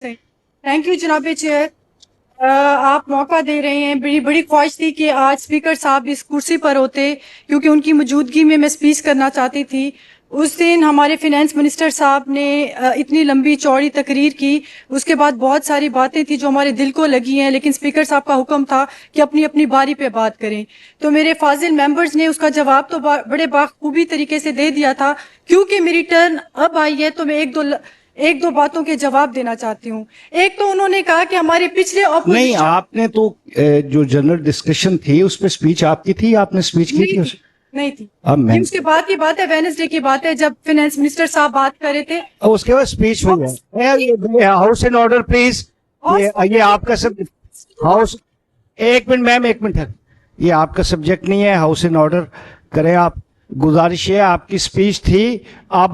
Thank you جناب chair. آپ موقع دے رہے ہیں. بڑی خواہش تھی کہ آج اسپیکر صاحب اس کرسی پر ہوتے کیونکہ ان کی موجودگی میں اسپیچ کرنا چاہتی تھی. اس دن ہمارے فینانس منسٹر صاحب نے اتنی لمبی چوڑی تقریر کی. اس کے بعد بہت ساری باتیں تھیں جو ہمارے دل کو لگی ہیں, لیکن اسپیکر صاحب کا حکم تھا کہ اپنی اپنی باری پہ بات کریں. تو میرے فاضل ممبرز نے اس کا جواب تو بڑے باخوبی طریقے سے دے دیا تھا. کیونکہ میری ٹرن اب آئی ہے تو میں ایک دو باتوں کے جواب دینا چاہتی ہوں. ایک تو انہوں نے کہا کہ ہمارے پچھلے نہیں, آپ نے تو جو جنرل ڈسکشن تھی اس پہ سپیچ آپ کی تھی, آپ نے سپیچ کی تھی؟ نہیں تھی. یہ اس کے بعد کی بات ہے, وینسڈے کی بات ہے جب فینانس منسٹر صاحب بات کر رہے تھے. اس کے بعد سپیچ ہوئی ہے. House in order please. یہ آپ کا ہاؤس, ایک منٹ میم, ایک منٹ ہے. یہ آپ کا سبجیکٹ نہیں ہے, ہاؤس ان آرڈر کریں آپ. گزارش ہے, آپ کی سپیچ تھی, آپ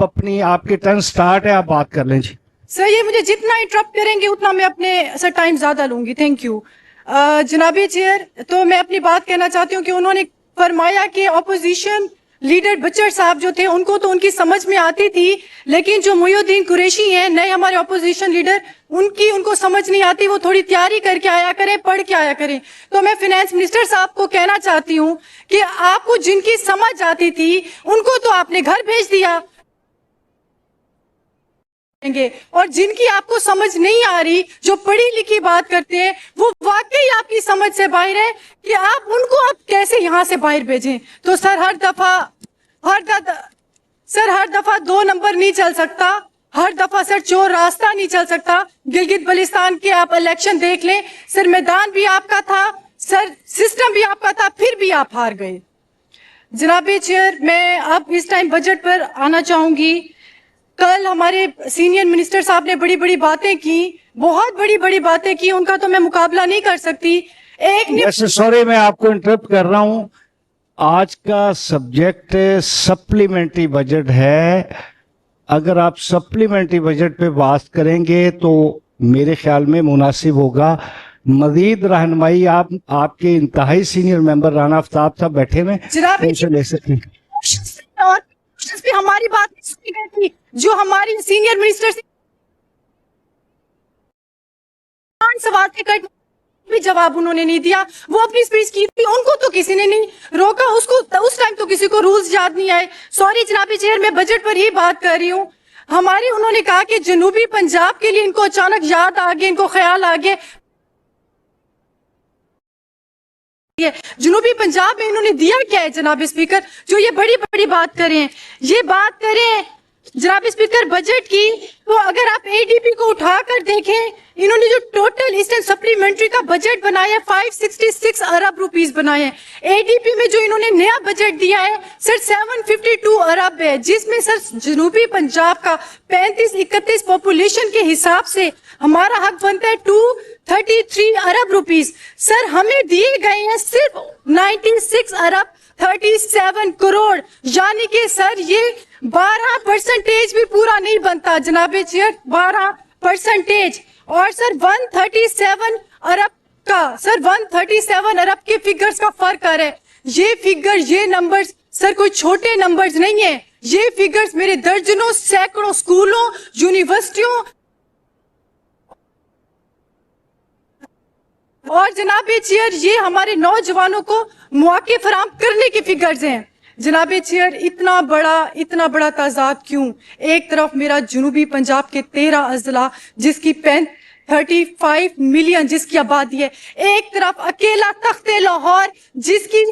کے ٹرن سٹارٹ ہے, آپ بات کر لیں. جی سر, یہ مجھے جتنا انٹرپٹ کریں گے اتنا میں اپنے سر ٹائم زیادہ لوں گی. تھینک یو جناب چیئر. تو میں اپنی بات کہنا چاہتی ہوں کہ انہوں نے فرمایا کہ اپوزیشن لیڈر بچر صاحب جو تھے ان کو تو ان کی سمجھ میں آتی تھی, لیکن جو محی الدین قریشی ہیں نئے ہمارے اپوزیشن لیڈر, ان کو سمجھ نہیں آتی. وہ تھوڑی تیاری کر کے آیا کریں, پڑھ کے آیا کریں. تو میں فینانس منسٹر صاحب کو کہنا چاہتی ہوں کہ آپ کو جن کی سمجھ آتی تھی ان کو تو آپ نے گھر بھیج دیا, اور جن کی آپ کو سمجھ نہیں آ رہی, جو پڑھی لکھی بات کرتے ہیں, وہ واقعی آپ کی سمجھ سے باہر ہے کہ آپ ان کو آپ کیسے یہاں سے باہر بھیجیں. تو سر ہر دفعہ 2 نمبر نہیں چل سکتا, ہر دفعہ سر چور راستہ نہیں چل سکتا. گلگت بلتستان کے آپ الیکشن دیکھ لیں سر, میدان بھی آپ کا تھا سر, سسٹم بھی آپ کا تھا, پھر بھی آپ ہار گئے. جناب چیئر, میں اب اس ٹائم بجٹ پر آنا چاہوں گی. کل ہمارے سینئر منسٹر صاحب نے بڑی باتیں کی, بہت بڑی باتیں کی, ان کا تو میں مقابلہ نہیں کر سکتی. سوری, میں آپ کو انٹرپٹ کر رہا ہوں. آج کا سبجیکٹ سپلیمنٹری بجٹ ہے. اگر آپ سپلیمنٹری بجٹ پہ بات کریں گے تو میرے خیال میں مناسب ہوگا. مزید رہنمائی آپ کے انتہائی سینئر ممبر رانا آفتاب صاحب بیٹھے میں لے سکتے ہیں. ہماری بات نہیں سنی گئی تھی, جو ہماری سینئر منسٹر سوال کے کٹ بھی جواب انہوں نے نہیں دیا. وہ اپنی سپیچ کی تھی, ان کو تو کسی نے نہیں روکا. اس ٹائم تو کسی کو رولز یاد نہیں آئے. سوری جناب چیئر, میں بجٹ پر ہی بات کر رہی ہوں. انہوں نے کہا کہ جنوبی پنجاب کے لیے ان کو اچانک یاد آ گئے, ان کو خیال آ گئے. جنوبی پنجاب میں انہوں نے دیا کیا ہے جناب اسپیکر, جو یہ بڑی بات کریں, یہ بات کریں جناب اسپیکر بجٹ کی. تو اگر آپ اے ڈی پی کو اٹھا کر دیکھیں, انہوں نے جو ٹوٹل ایسٹرن سپلیمنٹری کا بجٹ بنایا 566 ارب روپیز بنائے ہیں. اے ڈی پی میں جو انہوں نے نیا بجٹ دیا ہے سر 752 ارب ہے, جس میں سر جنوبی پنجاب کا 35-31 پاپولیشن کے حساب سے ہمارا حق بنتا ہے 233 ارب روپیز. سر ہمیں دیے گئے ہیں صرف 96 ارب 37 کروڑ, یعنی کہ سر یہ 12% بھی پورا نہیں بنتا جناب چیئر, 12%. اور سر 137 ارب کا, سر 137 ارب کے فگرز کا فرق آ رہا ہے. یہ فگر, یہ نمبرز سر کوئی چھوٹے نمبرز نہیں ہیں. یہ فگرز میرے درجنوں سینکڑوں سکولوں, یونیورسٹیوں اور جناب چیئر یہ ہمارے نوجوانوں کو مواقع فراہم کرنے کے فگرز ہیں. جناب چیئر اتنا بڑا تضاد کیوں؟ ایک طرف میرا جنوبی پنجاب کے 13 اضلاع جس کی 35 ملین جس کی آبادی ہے, ایک طرف اکیلا تخت لاہور جس کی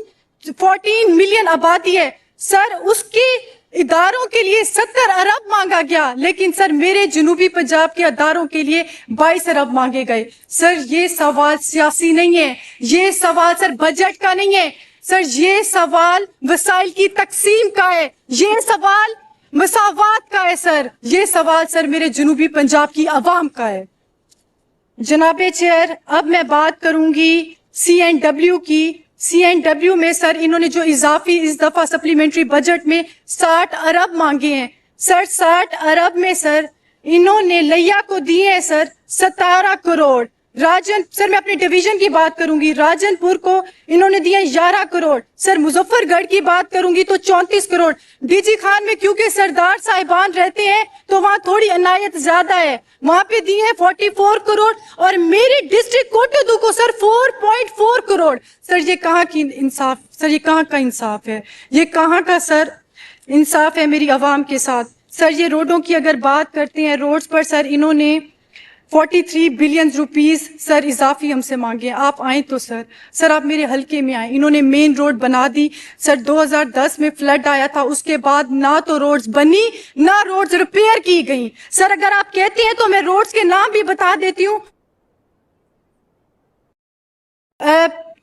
14 ملین آبادی ہے. سر اس کے اداروں کے لیے 70 ارب مانگا گیا, لیکن سر میرے جنوبی پنجاب کے اداروں کے لیے 22 ارب مانگے گئے. سر یہ سوال سیاسی نہیں ہے, یہ سوال سر بجٹ کا نہیں ہے, سر یہ سوال وسائل کی تقسیم کا ہے, یہ سوال مساوات کا ہے. سر یہ سوال سر میرے جنوبی پنجاب کی عوام کا ہے. جناب چیئر, اب میں بات کروں گی CNW کی. CNW میں سر انہوں نے جو اضافی اس دفعہ سپلیمنٹری بجٹ میں 60 ارب مانگے ہیں. سر 60 ارب میں سر انہوں نے لیا کو دیے ہیں سر 17 کروڑ. राजन सर मैं अपने डिवीजन की बात करूंगी, राजनपुर को इन्होंने दिया 11 करोड़। सर मुजफ्फरगढ़ की बात करूंगी तो 34 करोड़। डीजी खान में क्योंकि सरदार साहिबान रहते हैं तो वहां थोड़ी अनायत ज्यादा है, वहां पे दिए हैं 44 करोड़। और मेरे डिस्ट्रिक्ट कोटोदू को सर 4.4 करोड़। सर ये कहाँ की इंसाफ, सर ये कहाँ का इंसाफ है, ये कहाँ का सर इंसाफ है मेरी आवाम के साथ। सर ये रोडों की अगर बात करते हैं, रोड्स पर सर इन्होंने 43 बिलियन रुपीस सर इजाफी हमसे मांगे। आप आए तो सर आप मेरे हलके में आए। इन्होंने मेन रोड बना दी सर, 2010 में फ्लड आया था, उसके बाद ना तो रोड्स बनी ना रोड्स रिपेयर की गई। सर अगर आप कहते हैं तो मैं रोड्स के नाम भी बता देती हूँ।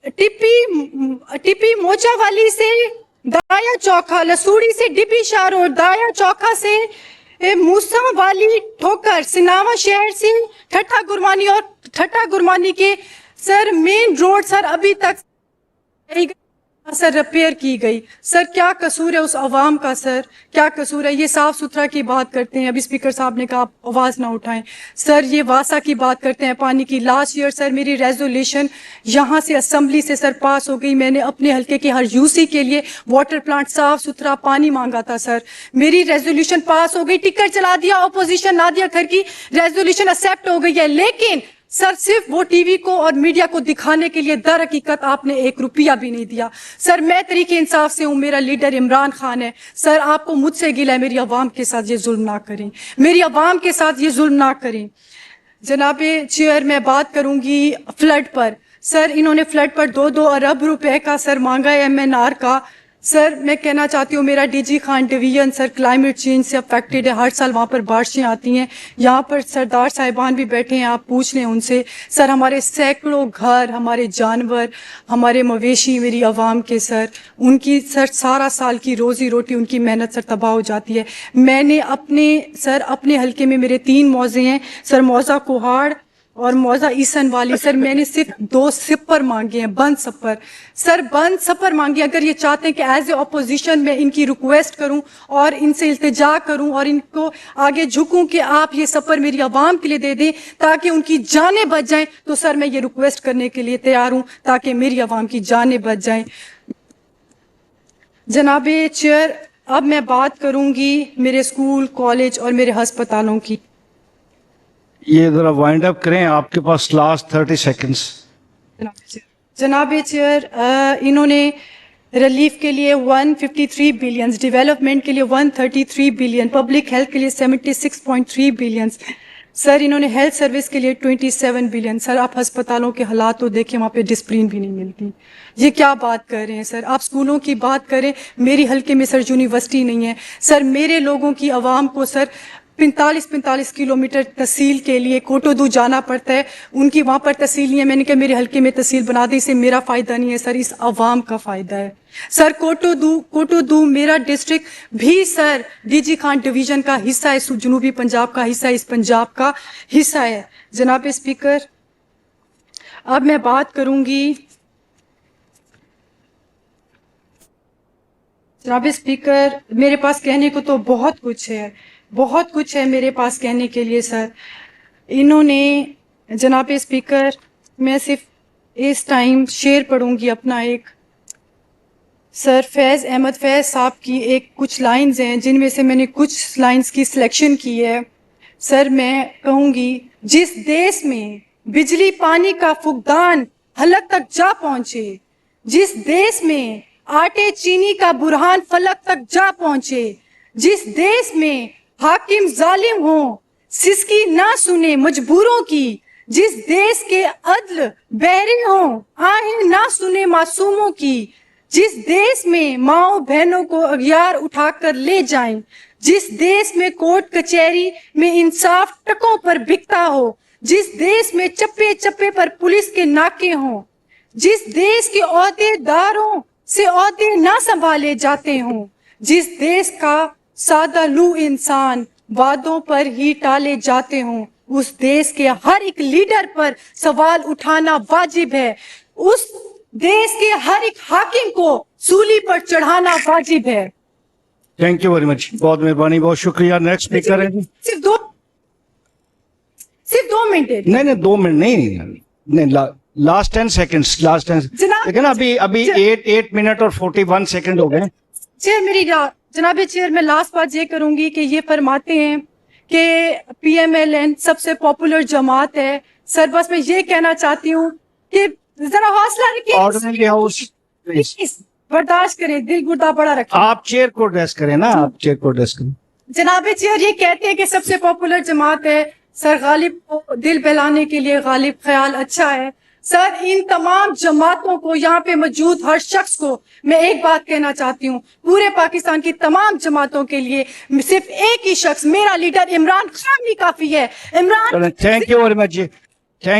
टिप्पी मोचावाली से दाया चौखा, लसूड़ी से डिपी शाह रोड, दाया चौखा से मूसा वाली ठोकर, सिनावा शहर से ठट्ठा गुरमानी और ठट्ठा गुरमानी के सर मेन रोड सर अभी तक सर रिपेयर की गई। सर क्या कसूर है उस अवाम का, सर क्या कसूर है। ये साफ सुथरा की बात करते हैं, अभी स्पीकर साहब ने कहा आप आवाज ना उठाएं। सर ये वासा की बात करते हैं, पानी की। लास्ट ईयर सर मेरी रेजोल्यूशन यहाँ से असेंबली से सर पास हो गई। मैंने अपने हल्के के हर यूसी के लिए वाटर प्लांट, साफ सुथरा पानी मांगा था सर, मेरी रेजोल्यूशन पास हो गई। टिकट चला दिया ऑपोजिशन, नादिया खर की रेजोल्यूशन एक्सेप्ट हो गई है। लेकिन सर सिर्फ वो टीवी को और मीडिया को दिखाने के लिए दर हकीकत आपने 1 रुपया भी नहीं दिया। सर मैं तरीके इंसाफ से हूँ, मेरा लीडर इमरान खान है। सर आपको मुझसे गिला है, मेरी आवाम के साथ ये जुल्म ना करें, मेरी आवाम के साथ ये जुल्म ना करें। जनाबे चेयर मैं बात करूंगी फ्लड पर। सर इन्होंने फ्लड पर 2-2 अरब रुपए का सर मांगा है MNR का। सर मैं कहना चाहती हूँ मेरा DG Khan division sir climate change से अफेक्टेड है, हर साल वहाँ पर बारिशें आती हैं। यहाँ पर सरदार साहिबान भी बैठे हैं, आप पूछ लें उनसे। सर हमारे सैकड़ों घर, हमारे जानवर, हमारे मवेशी, मेरी आवाम के सर उनकी सर सारा साल की रोजी रोटी, उनकी मेहनत सर तबाह हो जाती है। मैंने अपने हल्के में मेरे 3 मौजे हैं सर, मौजा कोहाड़ और मौजा ईसन वाली। सर मैंने सिर्फ 2 सिपर मांगे हैं, बंद सपर। सर बंद सपर मांगे। अगर ये चाहते हैं कि एज ए अपोजिशन में इनकी रिक्वेस्ट करूं और इनसे इल्तिजा करूं और इनको आगे झुकूं कि आप ये सपर मेरी आवाम के लिए दे दें ताकि उनकी जानें बच जाएं, तो सर मैं ये रिक्वेस्ट करने के लिए तैयार हूं ताकि मेरी आवाम की जानें बच जाएं। जनाबे चेयर अब मैं बात करूंगी मेरे स्कूल, कॉलेज और मेरे अस्पतालों की। ये जरा वाइंड अप करें, आपके पास लास्ट 30 सेकंड्स। जनाबे चेयर इन्होंने रिलीफ के लिए 153 बिलियन, डेवलपमेंट के लिए 133 बिलियन, पब्लिक हेल्थ के लिए 76.3 बिलियन। सर इन्होंने हेल्थ सर्विस के लिए 27 बिलियन। सर आप अस्पतालों के हालात तो देखें, वहाँ पे डिस्प्लिन भी नहीं मिलती। ये क्या बात कर रहे हैं सर। आप स्कूलों की बात करें, मेरी हल्के में सर यूनिवर्सिटी नहीं है। सर मेरे लोगों की आवाम को सर 45 किलोमीटर तहसील के लिए कोटोदू जाना पड़ता है, उनकी वहाँ पर तहसील नहीं है। मैंने कहा मेरे हल्के में तहसील बना दी, इससे मेरा फ़ायदा नहीं है सर, इस आवाम का फ़ायदा है। सर कोटोदू मेरा डिस्ट्रिक्ट भी सर डीजी खान डिवीज़न का हिस्सा है, जनूबी पंजाब का हिस्सा है, इस पंजाब का हिस्सा है। जनाब स्पीकर अब मैं बात करूँगी, जनाब स्पीकर मेरे पास कहने को तो बहुत कुछ है, बहुत कुछ है मेरे पास कहने के लिए सर। इन्होंने जनाब स्पीकर मैं सिर्फ इस टाइम शेर पढ़ूंगी अपना एक। सर फैज़ अहमद फैज़ साहब की एक कुछ लाइंस हैं जिनमें से मैंने कुछ लाइंस की सिलेक्शन की है। सर मैं कहूँगी, जिस देश में बिजली पानी का फुकदान हलक तक जा पहुँचे, जिस देश में आटे चीनी का बुरहान फलक तक जा पहुँचे, जिस देश में हाकिम जालिम हो सिसकी ना सुने मजबूरों की, जिस देश के अदल बहरे हो आहें ना सुने मासूमों की, जिस देश में माओ बहनों को अगियार उठाकर ले जाएं, जिस देश में कोर्ट कचहरी में इंसाफ टकों पर बिकता हो, जिस देश में चप्पे चप्पे पर पुलिस के नाके हों, जिस देश के ओहदेदारों से ओहदे ना संभाले जाते हों, जिस देश का सादा लू इंसान वादों पर ही टाले जाते हों, उस देश के हर एक लीडर पर सवाल उठाना वाजिब है। उस देश के हर एक हाकिम को सूली पर चढ़ाना वाजिब है। थैंक यू वेरी मच, बहुत मेहरबानी, बहुत शुक्रिया। नेक्स्ट स्पीकर है सिर्फ 2 सिर्फ 2 मिनट दे नहीं 2 मिनट नहीं, लास्ट 10 सेकंड्स, लास्ट 10। जनाब- लेकिन अभी 8 मिनट और 41 सेकंड हो गए। चेयर मेरी जनाब चेयर मैं लास्ट बात ये करूंगी कि ये फरमाते हैं कि PMLN सबसे पॉपुलर जमात है। सर बस मैं ये कहना चाहती हूँ कि जरा हौसला order in the house please. रखिए, बर्दाश्त करें, दिल गुर्दा बड़ा रखें। आप चेयर को एड्रेस करें ना, आप चेयर को एड्रेस करें। जनाब चेयर ये कहते हैं कि सबसे पॉपुलर जमात है। सर गालिब को दिल बहलाने के लिए गालिब ख्याल अच्छा है। सर इन तमाम जमातों को, यहाँ पे मौजूद हर शख्स को मैं एक बात कहना चाहती हूँ, पूरे पाकिस्तान की तमाम जमातों के लिए सिर्फ एक ही शख्स, मेरा लीडर इमरान खान ही काफी है। Imran thank you very much ji.